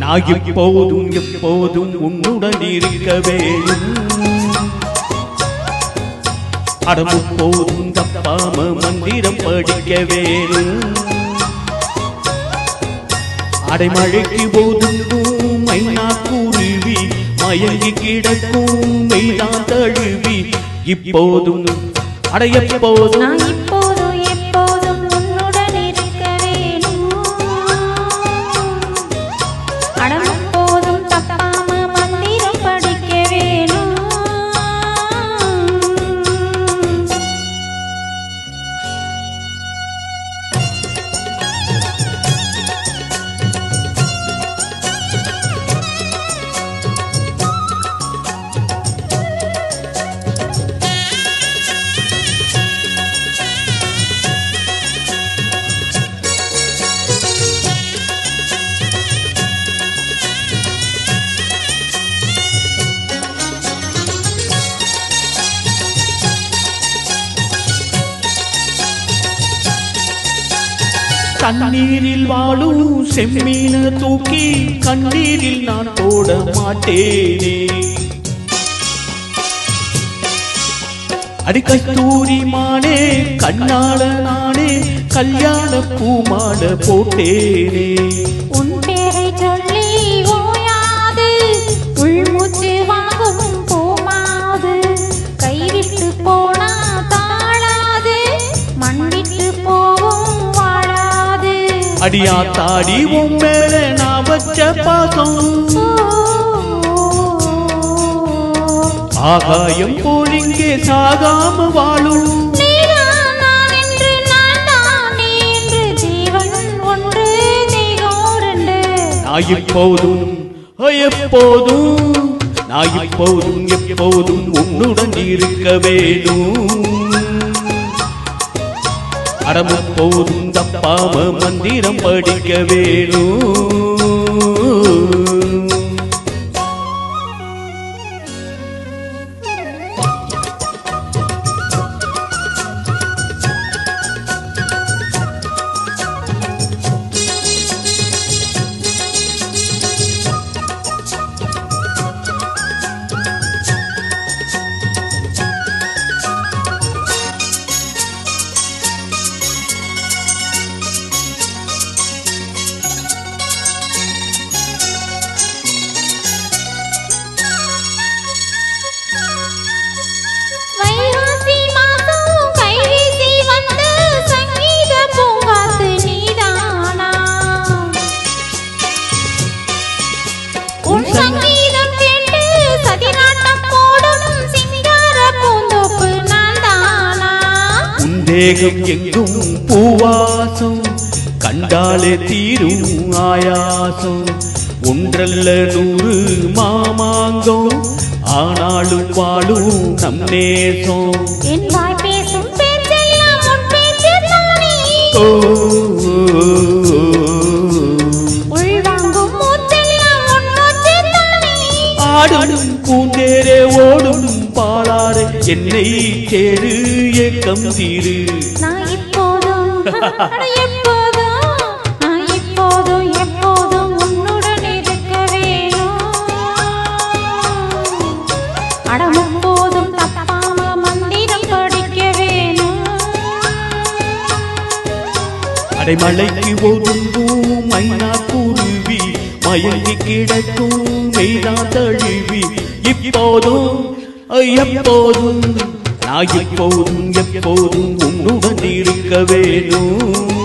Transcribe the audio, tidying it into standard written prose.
நான் எப்போதும் எப்போதும் உன்னுடன் இருக்க வேணும். அடமுப்போதும் தப்பாம மந்திரம் படிக்க வேணும். அடைமழைக்கு போதும் மைனா குருவி மயங்கி கிடக்கும் மெய்தான் தழுவி இப்போதும் எப்போதும் தண்ணீரில் வாழும் செம்மீன தூக்கி கண்ணீரில் நான் போட மாட்டேனே. அடிக்கத்தூரி மானே கண்ணால நானே கல்யாண பூமாட போட்டேனே. உன் பேரை சொல்லி ஓயாது உள்மூச்சு வாங்கும் போமாது. கைவிட்டு போனா தாழாது மண்விட்டு போகும் அடியா தாடி உன் மேல நான் வச்ச பாசம் ஆகாயம் போலிங்கே சாகாம வாழும். நான் எப்போதும் எப்போதும் உன்னுடன் இருக்க வேணும். அடமுப்போதும் தப்பாம மந்திரம் படிக்க வேணும். தேகம் எங்கும் பூவாசம் கண்டாலே தீரும் ஆயாசம். ஒன்றல்ல 100 மாமாங்கம் ஆனாலும் வாழும் நம் நேசம். ஆடும் பூந்தேரே ஓடும் பாலாறு என்னை கேடு ஏக்கம் தீரு. நான் எப்போதும் எப்போதும் உன்னுடன் இருக்க வேணும். அடமுப்போதும் தப்பாம மந்திரம் படிக்க வேணும். அடைமழைக்கு ஒதுங்கும் மைனா குருவி மயங்கி கிடக்கும் மெய்தான் தழுவி இப்போதும் எப்போதும் நான் எப்போதும் உன்னுடன் இருக்க வேணும்.